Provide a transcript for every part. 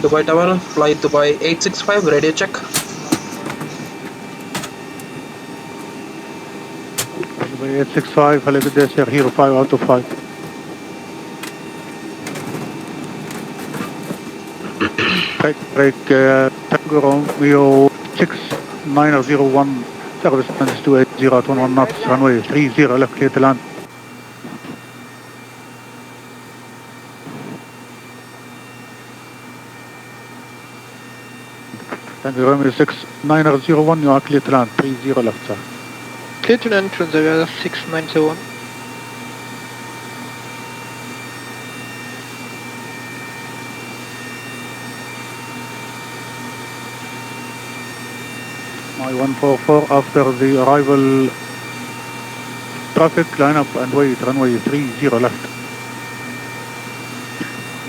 Dubai Tower, flight Dubai 865, radio check. Dubai 865, have a good day, sir. Hero 5 out of 5. Break, Tango Romeo 6901, service managed to 80 at 11 knots, runway 30 left, clear to land. Tango Romeo 6901, you are clear to land, 30 left, sir. Clear to land, Transavia 6901. My 144 after the arrival traffic, line up and wait, runway 30 left.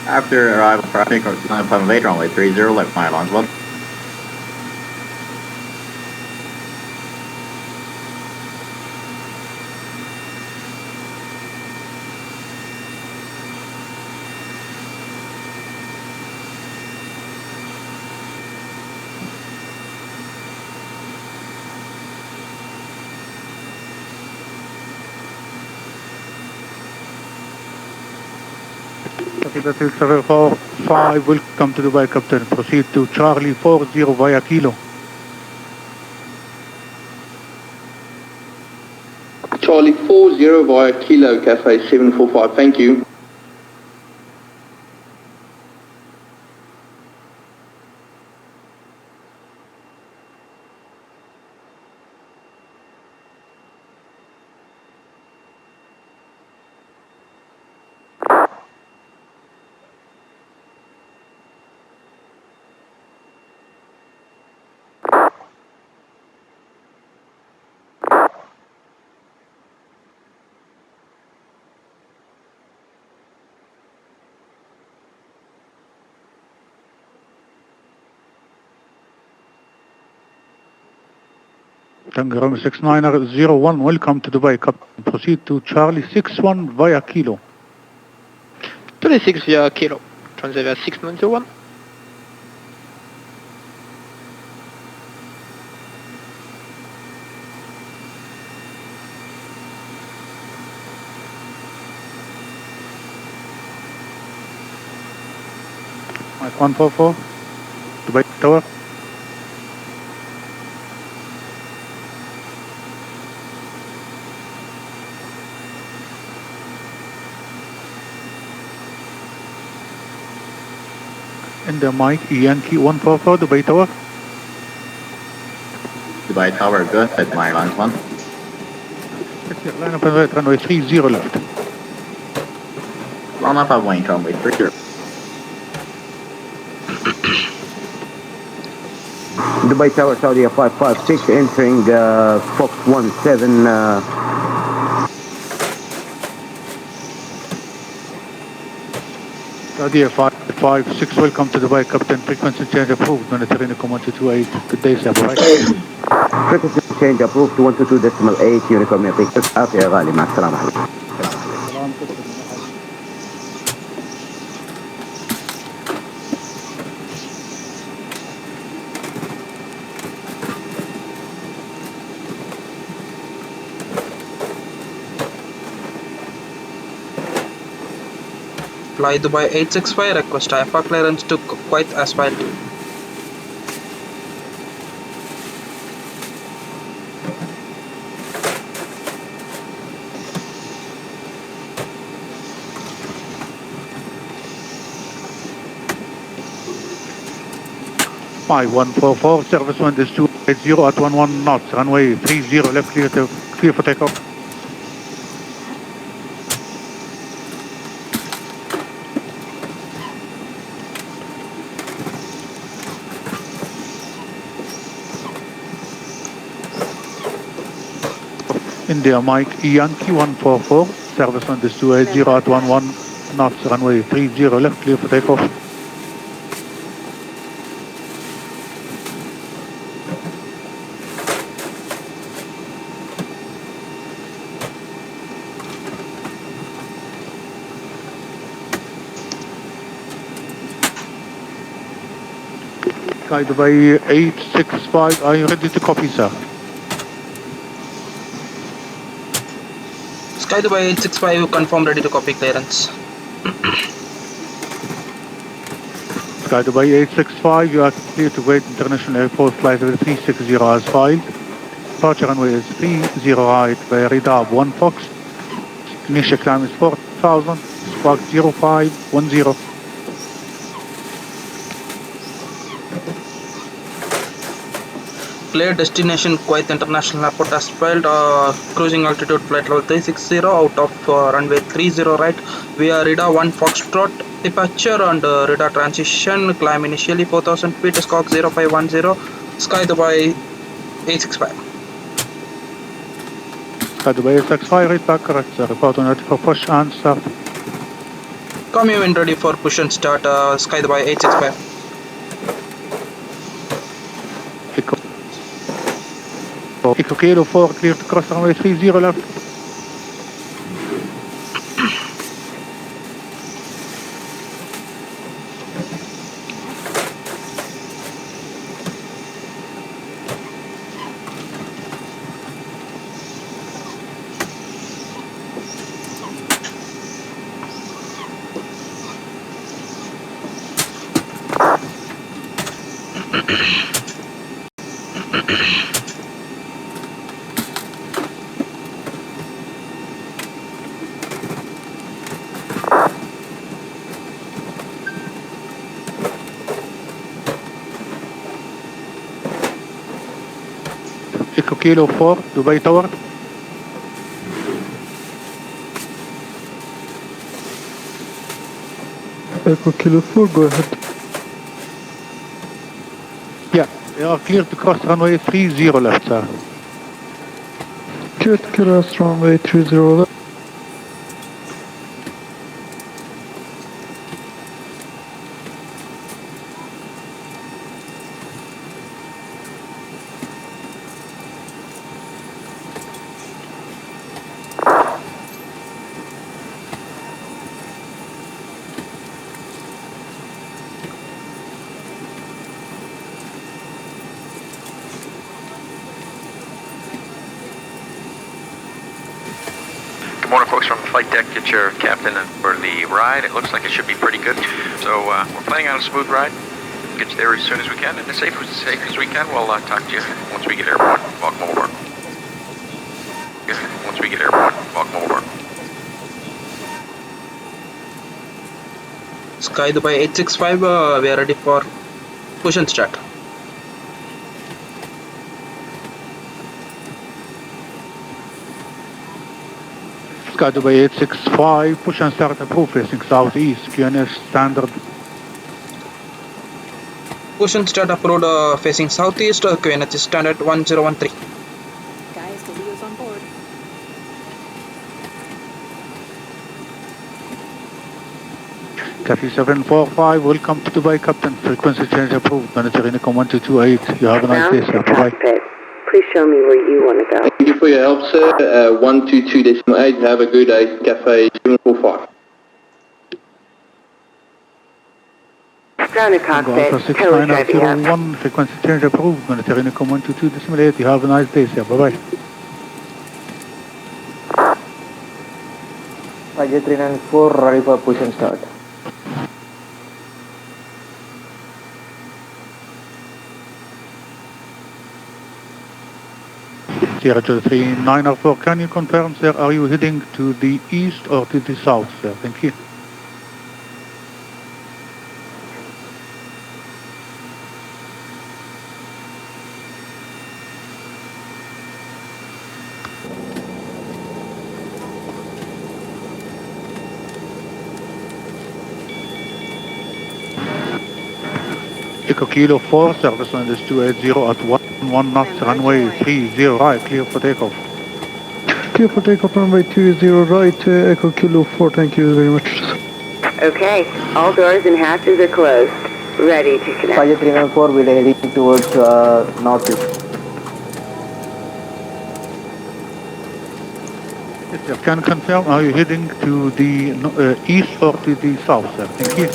After arrival traffic, line up and wait, runway 30 left, my lines 1. That is 745, welcome to Dubai, Captain. Proceed to Charlie 40 via Kilo. Charlie 40 via Kilo, Cafe 745, thank you. Tango Romeo 6901, welcome to Dubai, Captain. Proceed to Charlie 61 via Kilo. 26 via Kilo, Transavia 6901. Mike 144, Dubai Tower. In the Mike Yankee 144, Dubai Tower. Dubai Tower, good, at my lines 1. Line up and wait, runway 30 left. Line up and wait, runway 30. Dubai Tower, Saudi 556, entering Fox 17. Saudi 556, welcome to Dubai, Captain. Frequency change approved, monitoring 128. Good day, sir. Bye. Frequency change approved to 122.8, Uniform Epic. عافية يا غالي، مع السلامة حبيبي. Fly Dubai 865, request IFA clearance to Kuwait asphalt. My 144, service wind is 280 at 11 knots, runway 30 left, clear for takeoff. India Mike Yankee 144, service wind is 280 at 11 knots, runway 30 left, clear for takeoff. Sky Dubai 865, are you ready to copy, sir? Sky Dubai 865, confirm ready to copy clearance. Sky Dubai 865, you are clear to Kuwait International Airport, flight 360 as filed. Departure runway is 30 right by radar 1 Fox. Initial climb is 4,000, squawk 0510. Clear destination Kuwait International Airport as filed. Cruising altitude flight level 360 out of runway 30 right. We are radar 1 Foxtrot. Departure and radar transition. Climb initially 4,000 feet. Squawk 0510. Sky Dubai 865. Sky Dubai 865, read back correct, sir. Report on it for push and start. Come in when ready for push and start. Sky Dubai 865. Echo Kilo 4, clear to cross runway 30 left. Echo Kilo 4, Dubai Tower. Echo Kilo 4, go ahead. Yeah, you are clear to cross runway 30 left, sir. Clear to cross runway 30 left. Good morning, folks, from the flight deck. Get your captain for the ride. It looks like it should be pretty good. So we're planning on a smooth ride. Get you there as soon as we can, and as safe as we can. We'll talk to you once we get airborne. Welcome over. Once we get airborne, welcome over. Sky Dubai 865, we are ready for push and start. Sky Dubai 865, push and start approved facing southeast, QNH standard. Push and start approved facing southeast, QNH standard 1013. Guys, the Leo's on board. Cathay 745, welcome to Dubai, Captain. Frequency change approved. Manager Unicom 1228. You have a nice day, sir. Bye-bye. Please show me where you want to go. Thank you for your help, sir. 122.8. Have a good day. Cafe 745. Grounded cockpit. Tower driving up. 6901, frequency change approved. Manager Unicom 122.8. You have a nice day, sir. Bye-bye. Roger 394, ready for push and start. Sierra 3904, can you confirm, sir, are you heading to the east or to the south, sir? Thank you. Echo Kilo 4, service line is 280 at 11 knots, runway 30 right, clear for takeoff. Clear for takeoff, runway 20 right, Echo Kilo 4, thank you very much. Okay, all doors and hatches are closed. Ready to connect. Roger 394, we're heading towards northeast. Yes, sir. Can you confirm, are you heading to the east or to the south, sir? Thank you.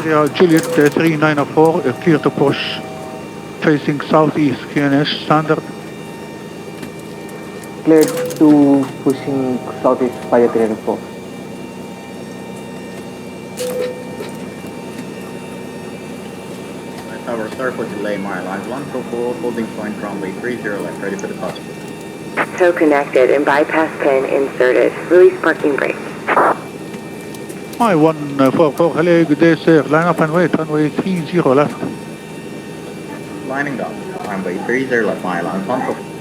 Juliet 3904, clear to push, facing southeast, QNH standard. Cleared to pushing southeast 5394. Tower, start for delay, my lines 144, holding point runway 30 left, ready for the possible. Tow connected and bypass pin inserted. Release parking brake. My 144, hello, good day sir, line up and wait, runway 30 left. Lining up, runway 30 left, my lines 144.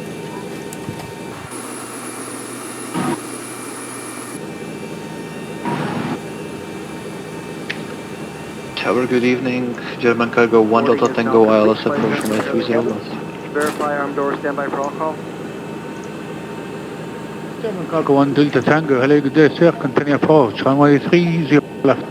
Tower, good evening. German Cargo 1 Delta Tango ILS approach runway 30 left. Verify arm door, standby for all call. German Cargo 1 Delta Tango, hello, good day sir, continue approach, runway 30 left.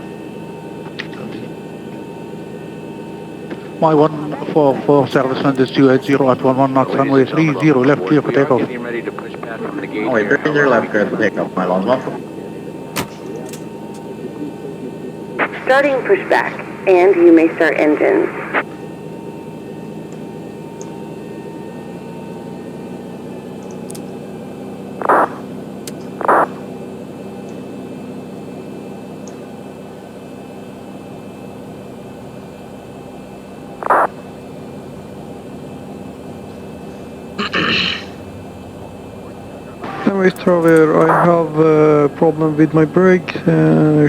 My 144 service wind is 280 at 11 knots, runway 30 left, clear for takeoff. Getting ready to push past from the gate. Runway 30 left, clear for takeoff, my lines 144. Starting pushback, and you may start engines. Anyways, Traveler, I have a problem with my brake.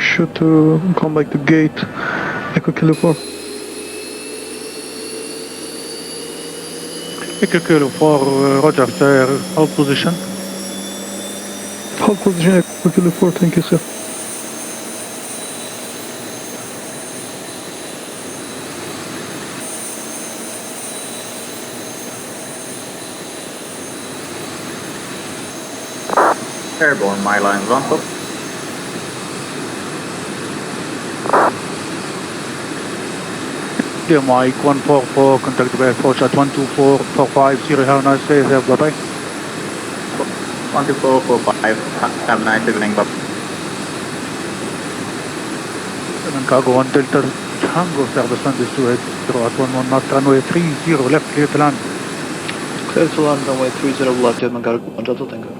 Should to come back to gate. Echo Kilo 4. Echo Kilo 4, roger sir, hold position. Hold position, Echo Kilo 4, thank you sir. Airborne, my lines 144. Dear Mike 144, contact by approach at 124.450, have a nice day there, bye bye. 124.45, have a nice evening, bye. German Cargo 1 Delta Tango service wind is 280 at 11 knots, runway 30 left, clear to land. Clear to land, runway 30 left, German Cargo 1 Delta Tango.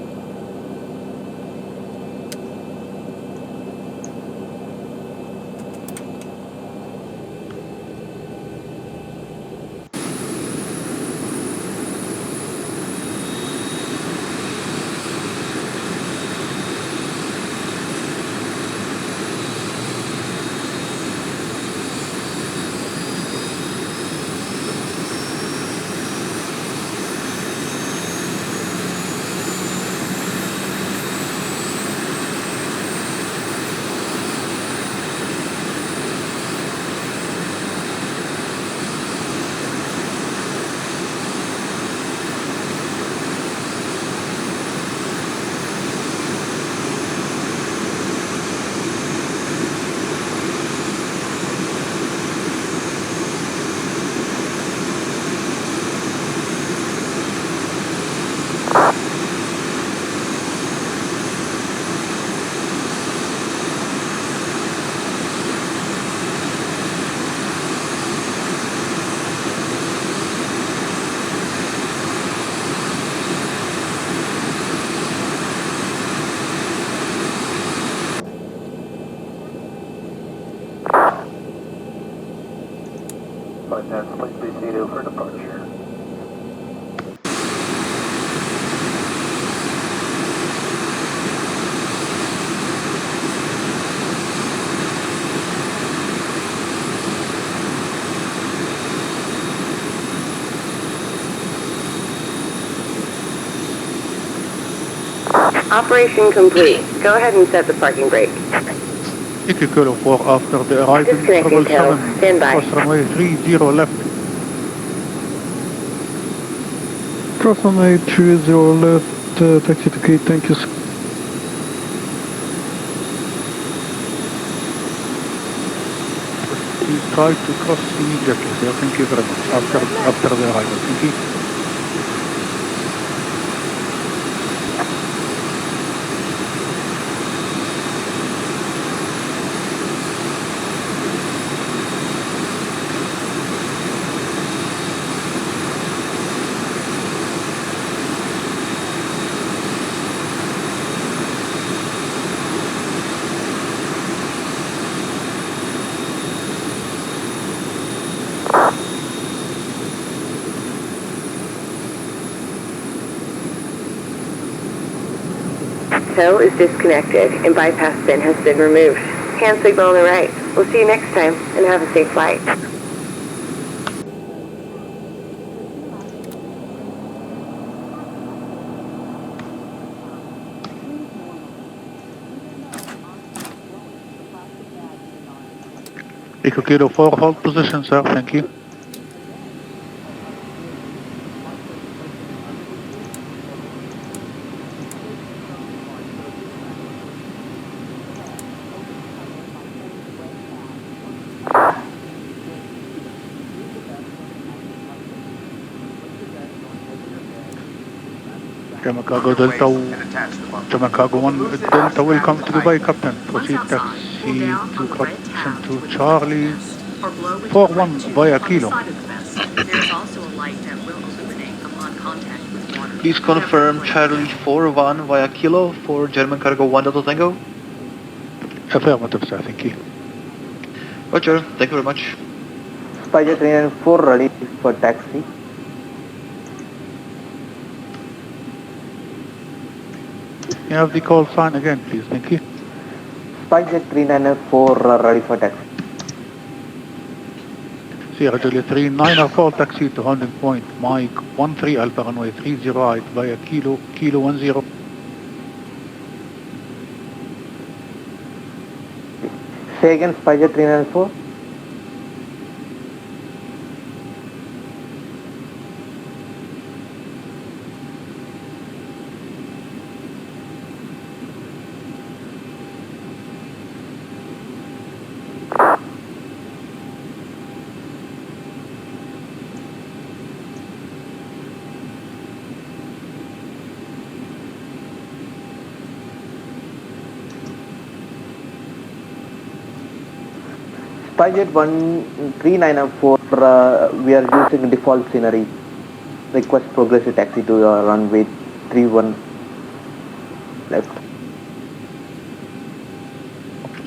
For departure. Operation complete. Go ahead and set the parking brake. Echo Kilo 4 after the arrival, Disconnecting tail. 777, Stand by. cross runway 30 left. Cross runway 30 left, taxi to gate, thank you sir. Please try to cross immediately, sir. Thank you very much. After the arrival. Thank you. tow is disconnected and bypass bin has been removed. Hand signal on the right. We'll see you next time and have a safe flight. Echo Kilo 4, hold position, sir. Thank you. German Cargo Delta 1 Delta, welcome to Dubai, Captain. Proceed taxi to correction to Charlie 41 via Kilo. Please confirm Charlie 41 via Kilo for German Cargo 1 Delta Tango. Affirmative, sir. Thank you. Roger, thank you very much. SpiceJet 394 ready for taxi. You have the call sign again, please. Thank you. SpiceJet 394 ready for taxi. Sierra Juliet 394 taxi to holding point Mike 13 Alpha runway 30 right via Kilo 10. Say again, SpiceJet 394. SpiceJet 394, we are using default scenery. Request progressive taxi to runway 31 left.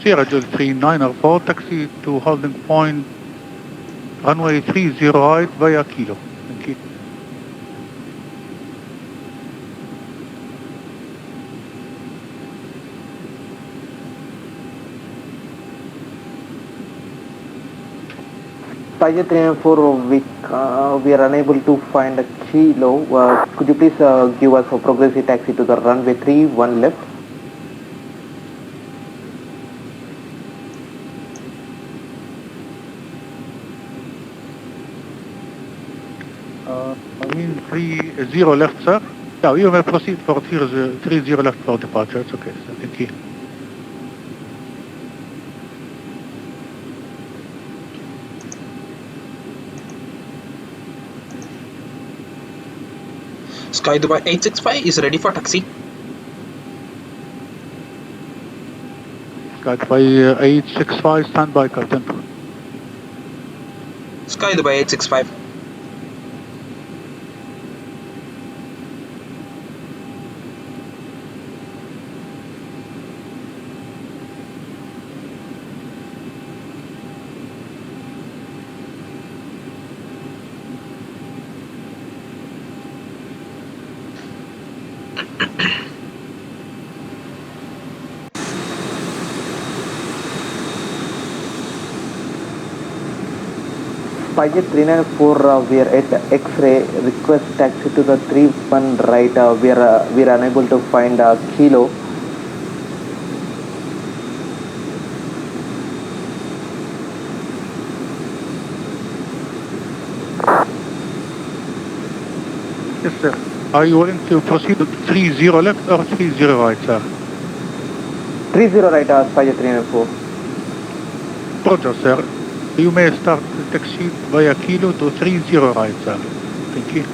Sierra Juliet 394 taxi to holding point runway 30 right via Kilo. Thank you. SpiceJet 394, we are unable to find a Kilo. Could you please give us a progressive taxi to the runway 31 left? I mean 30 left, sir. Yeah, you may proceed for 30 left for departure. It's okay, sir. Thank you. Sky Dubai 865 is ready for taxi. Sky Dubai 865, stand by, Captain. Sky Dubai 865. SpiceJet 394, we are at X-ray. Request taxi to the 31 right. We are unable to find Kilo. Yes, sir. Are you willing to proceed to 30 left or 30 right, sir? 30 right, SpiceJet 394. Roger, sir. You may start the taxi via Kilo to 30 right, sir. Thank you.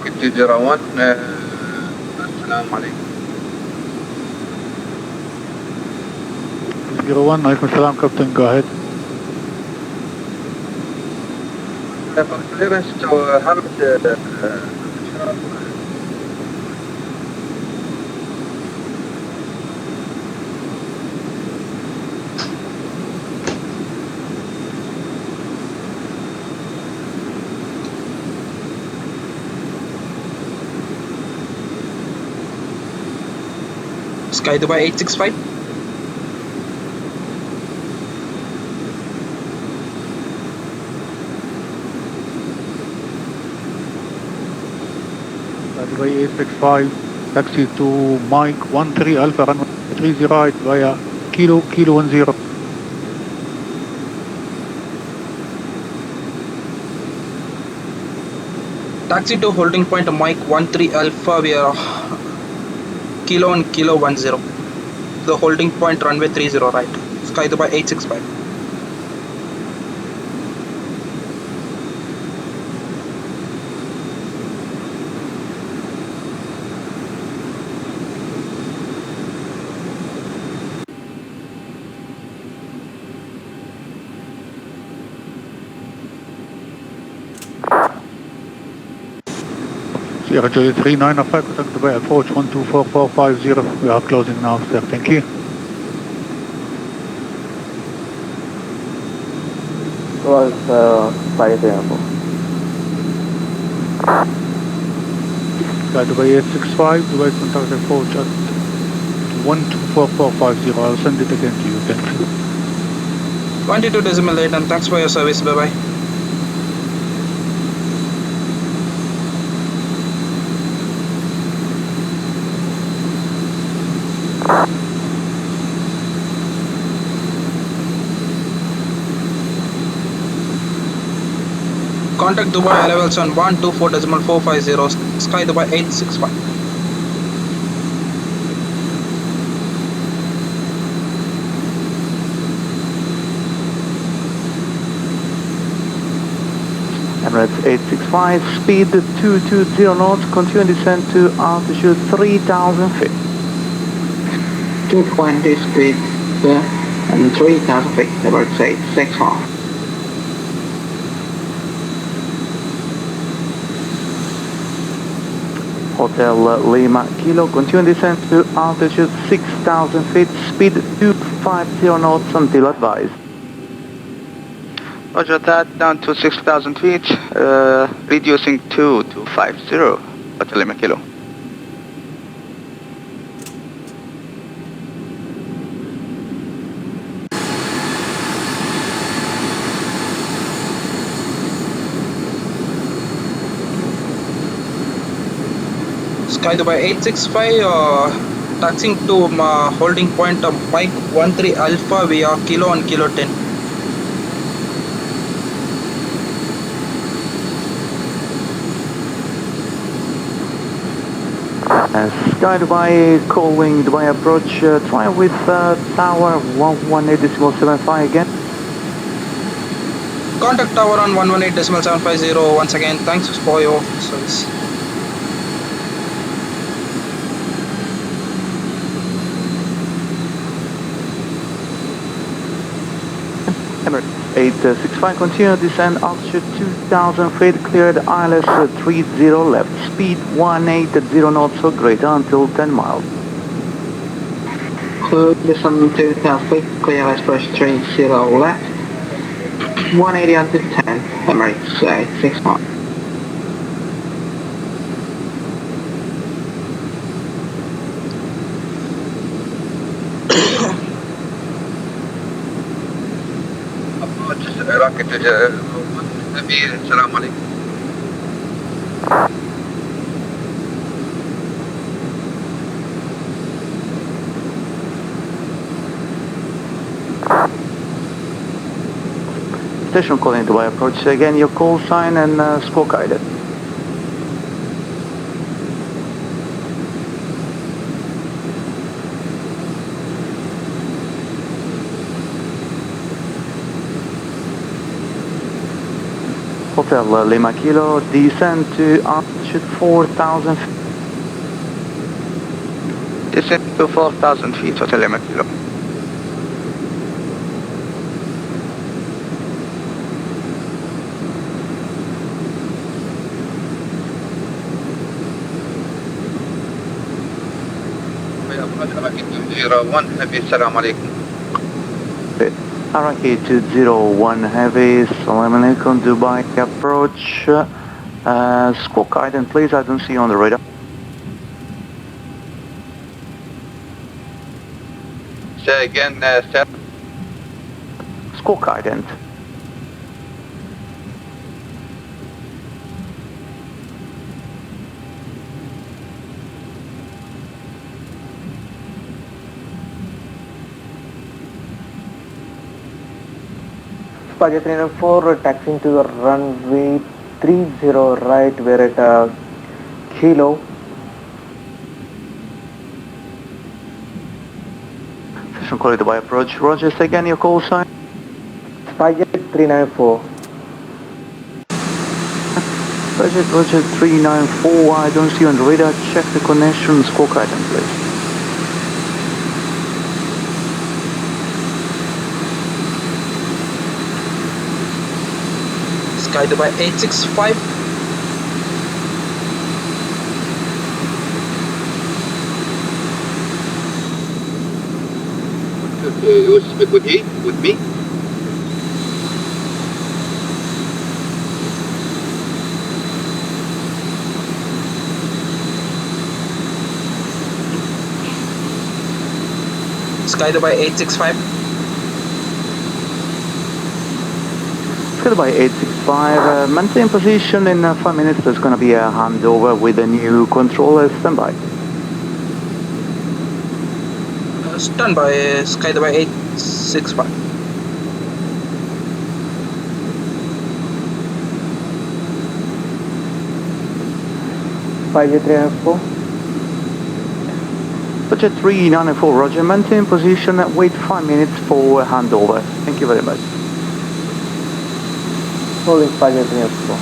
Rocket 201, Assalamu alaikum. 01, alaikum salam, Captain, go ahead. For clearance to Hamid, Sky Dubai 865. Dubai 865, taxi to Mike 13 Alpha runway 30 right via Kilo 10. Taxi to holding point Mike 13 Alpha, we are Kilo and Kilo 10. The holding point runway 30 right. Sky Dubai 865. Sierra Julia 39 of contact Dubai approach 124450. We are closing now, sir. Thank you. Was flight airport. Sky Dubai 865, Dubai contact approach at 124450. I'll send it again to you. Thank you. 22.8 and thanks for your service. Bye bye. Contact Dubai levels on 124.450, Sky Dubai 865. Emirates 865, speed 220 knots, continue descent to altitude 3,000 feet. 220 speed and 3,000 feet, Emirates 865. Hotel Lima Kilo, continue descent to altitude 6,000 feet, speed 250 knots until advised. Roger that, down to 6,000 feet, reducing to 250, Hotel Lima Kilo. Sky Dubai 865, taxiing to holding point Mike 13 Alpha via Kilo and Kilo 10. Sky Dubai calling Dubai approach, try with tower 118.750 again. Contact tower on 118.750 once again. Thanks for your service. Emirates 865, continue descend altitude 2,000 feet, cleared ILS 30 left, speed 180 knots or greater until 10 miles. Descend 2,000 feet, clear express 30 left, 180 until 10, Emirates 865. Rocket Amir, Assalamu alaikum. Station calling Dubai approach, again your call sign and score guided. Hotel Lima Kilo, descend to altitude 4,000 feet. Descend to 4,000 feet, Hotel Lima Kilo. Heavy, Assalamu alaikum. Araki 201 Heavy, Assalamu alaikum, Dubai approach. Squawk guidance please, I don't see you on the radar. Say again, sir. Squawk guidance. Spider 304 taxiing to the runway 30 right, we're at Kilo. Station quality Dubai approach, Roger, say again your call sign. Spider 394. Roger 394, I don't see you on the radar, check the connection, squawk guidance please. Sky Dubai 865. You speak with me? With me? Sky Dubai 865. Sky Dubai 865, maintain position in 5 minutes, there's going to be a handover with a new controller, standby. Stand by, Sky Dubai 865. Spider 394. Roger 394, Roger, maintain position, wait 5 minutes for handover. Thank you very much. Holding Spider 394.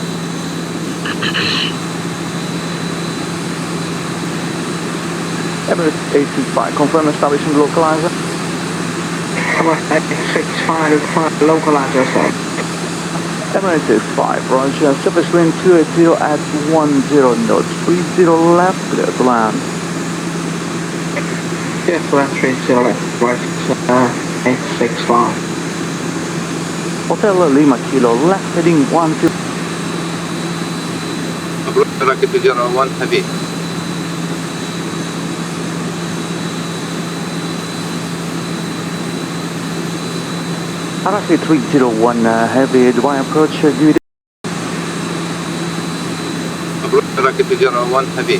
Emirates 865, confirm establishing localizer. Emirates 865, localizer, sir. Emirates 85, Roger, surface wind 280 at 10 knots, 30 left, clear to land. Yes, land 30 left, right, 865. Hotel Lima Kilo, left heading 12. Rocket 201 Heavy. Araki 301 Heavy, Dubai approach, do Rocket 201 Heavy.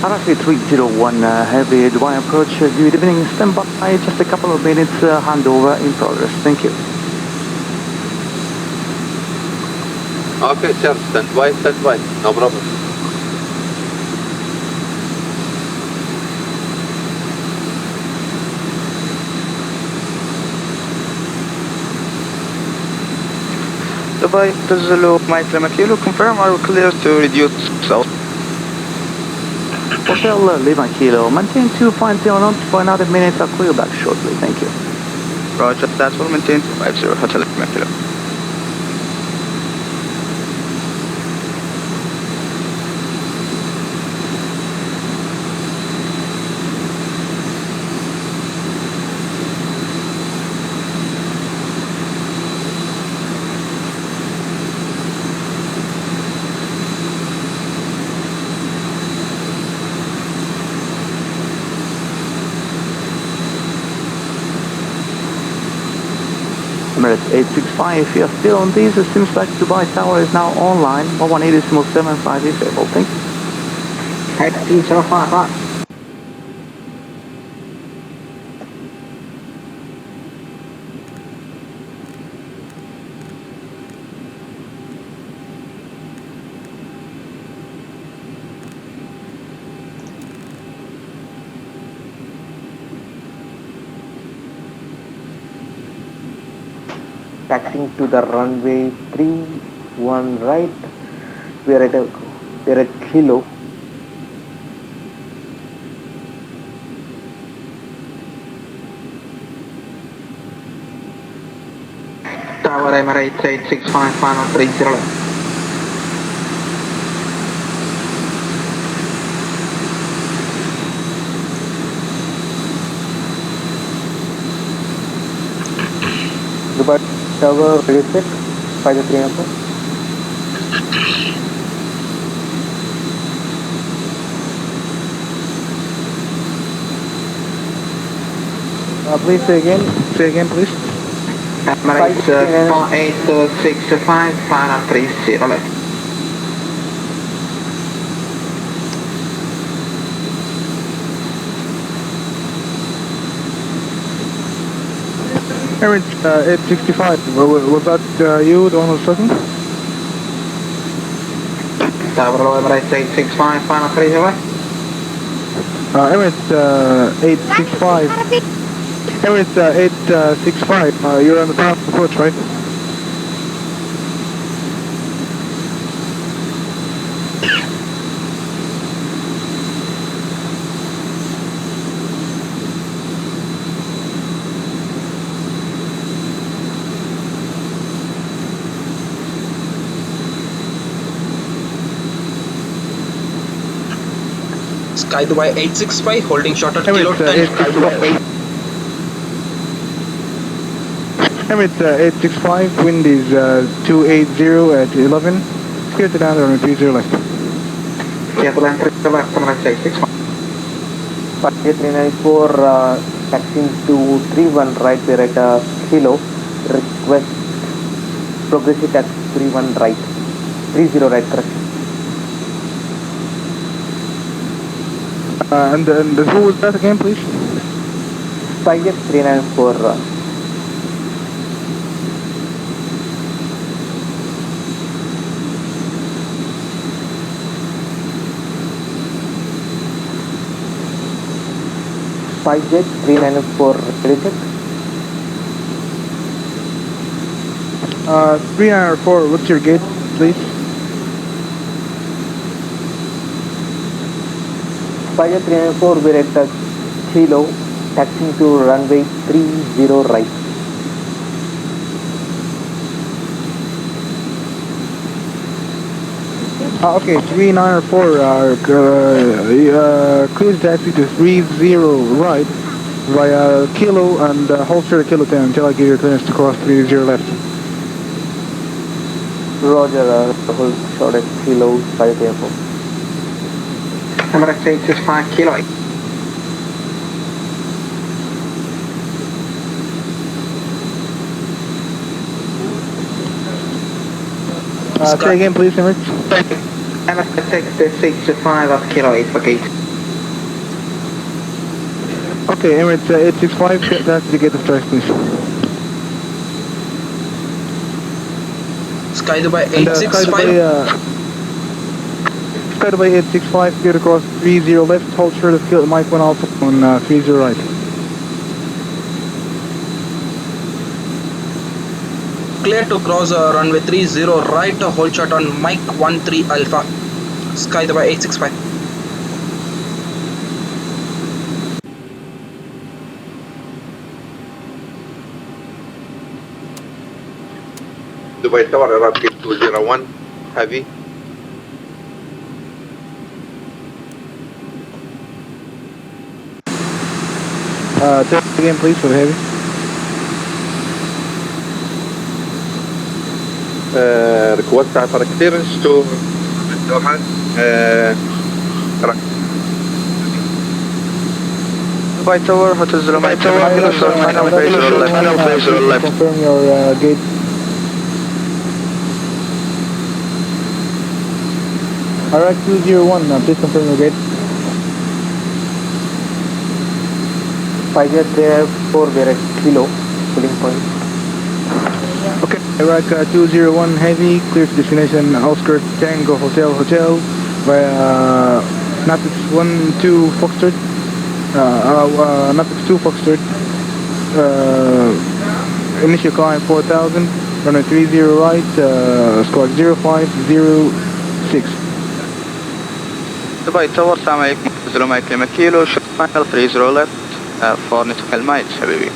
Araki 301 Heavy, Dubai approach, good evening, stand by, just a couple of minutes, handover in progress, thank you. Okay, sir, stand by, no problem. Dubai to Zulu, Mike Lima Kilo, confirm are we clear to reduce south? Hotel Lima Kilo, maintain 250 knots for another minute, I'll call you back shortly, thank you. Roger, that will maintain 250, Hotel Lima Kilo. Emirates 865, if you are still on these, it seems like Dubai Tower is now online, 118.75 disabled, thank you. 1805, right. taxiing to the runway 31 right. We are at Kilo. Tower Emirates 865, final 30 left. Dubai Tower ready set, 5-3 Please say again please. Emirates 4865, final 30 left. Emirates 865, was that you, the one who was talking? Tower Emirates 865, final 30 left. Emirates 865. Emirates 865, you're on the top approach, right? Sky Dubai 865, holding short at kilo 10, Sky Dubai 8. Emirates 865, wind is 280 at 11, clear to down on 30 left. XPLANE 3 left, Emirates 865. 5394, taxiing to 31 right, we're at Kilo. Request progressive taxi 31 right, 30 right, correct. And who was that again, please? 5394. SpiceJet 394 ready set. 394, what's your gate, please? SpiceJet 394, we're at Kilo, taxiing to runway 30 right. Okay, 394, cruise taxi to 30 right via Kilo and hold short at Kilo 10 until I give you clearance to cross 30 left. Roger, hold short at Kilo, 5-4. Emirates 865, Kilo 8. Say again, please, Emirates. Emirates 865 at Kilo 8 for gate. Okay, Emirates 865, that's the gate of choice, please. Sky Dubai 865. Sky Dubai 865, clear to cross 30 left, hold short of Kilo, Mike 1 Alpha on 30 right. Clear to cross runway 30 right, hold short on Mike 13 Alpha. Sky Dubai 865. Dubai Tower, Rapid 201, heavy. Say again, please, for the heavy. Request for clearance to Doha. Dubai Tower, Hotel Zero Mike Tower, final place or left. Confirm your gate. Alright, 201, please confirm your gate. 5-4, we're at Kilo, pulling point. Okay, Iraq 201 heavy, clear to destination outskirts Tango Hotel via Natix 12 Foxtrot, Natix 2 Foxtrot, initial climb 4000, runway 30 right, squawk 0506. Dubai Tower, السلام عليكم. 0 مايل كلمة كيلو شوت فاينل 30 left for نتوكل مايل حبيبي.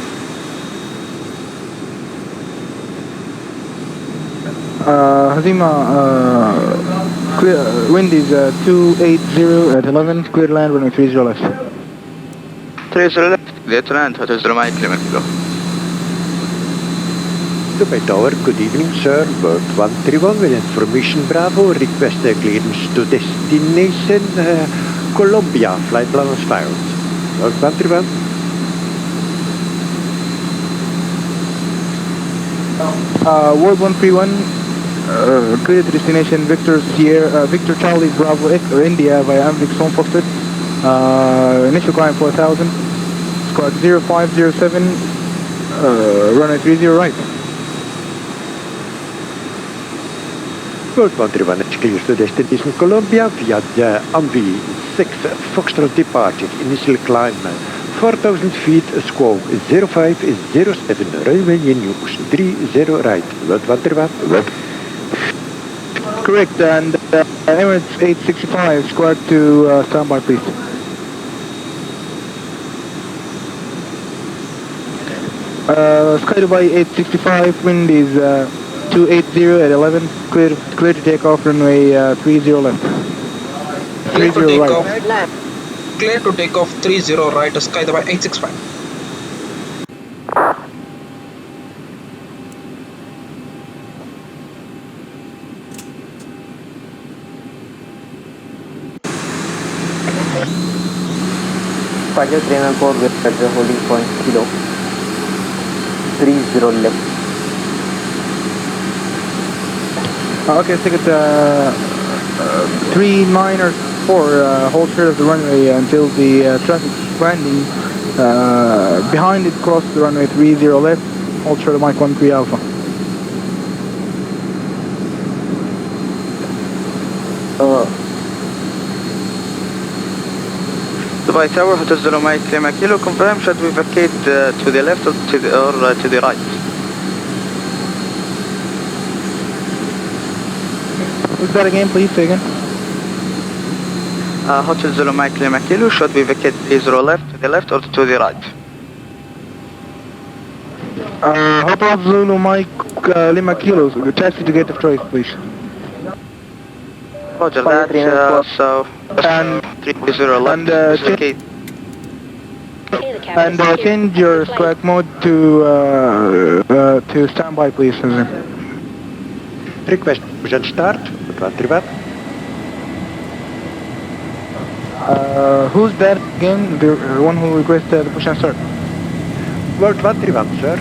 Hazima, wind is 280 at 11, clear to land, runway 30 left. 30 left, clear to land, Hotel 0 مايل كلمة كيلو. Dubai Tower, good evening, sir. Bird 131 with information Bravo. Request clearance to destination Colombia. Flight plan was filed. Bird 131. Ward 131, clear to destination Victor Sierra, Victor Charlie Bravo Echo India via Amvic Zone Foxtrot. Initial climb 4000, squawk 0507, runway 30 right. Bird 131 is clear to destination Colombia via the Amvi 6 Foxtrot departure. Initial climb 4000 feet, squawk 0507, runway news 30 right. Bird 131. Correct, and Emirates 865, squawk to standby please. Sky Dubai 865, wind is 280 at 11, clear to take off, runway 30 left. 30 right. Clear to take off 30 right, Sky Dubai 865. Spider 394 with at the holding point kilo 30 left. Okay, ticket 3904, hold clear of the runway until the traffic landing. Behind it, cross the runway 30 left, hold short of Mike 13 Alpha. Dubai Tower, Hotel 0 Mike Lima Kilo, confirm should we vacate to the left or to the right? What's that again, please, say again? Hotel 0 Mike Lima Kilo, should we vacate 30 left to the left or to the right? Hotel Zulu Mike Lima Kilo, taxi to gate of choice, please. Roger that, so and 30 left, vacate. And change your squawk mode to standby, please. Request push start. Who's that again? The one who requested the push and start? World 131, sir.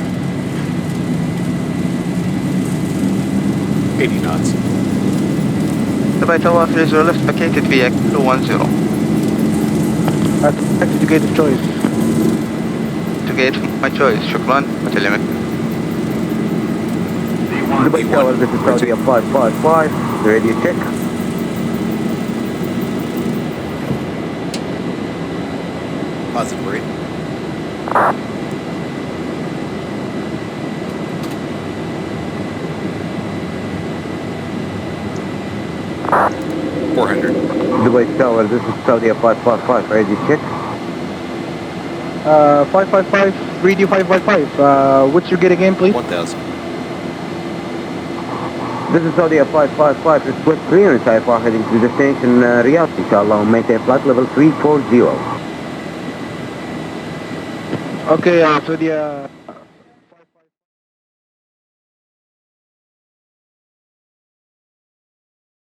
80 knots. Dubai Tower 30 left, vacated via Kilo 10. That's the gate of choice. To gate my choice, shukran, Hotel Dubai Tower, this is Saudi 555, radio check. Positive rate. Dubai Tower, this is Saudi 555, radio check. 555, radio 555. What's your gate again, please? 1000. This is Saudi 555, request clearance IFR heading to destination Riyadh, inshallah, maintain flight level 340. Okay, Saudi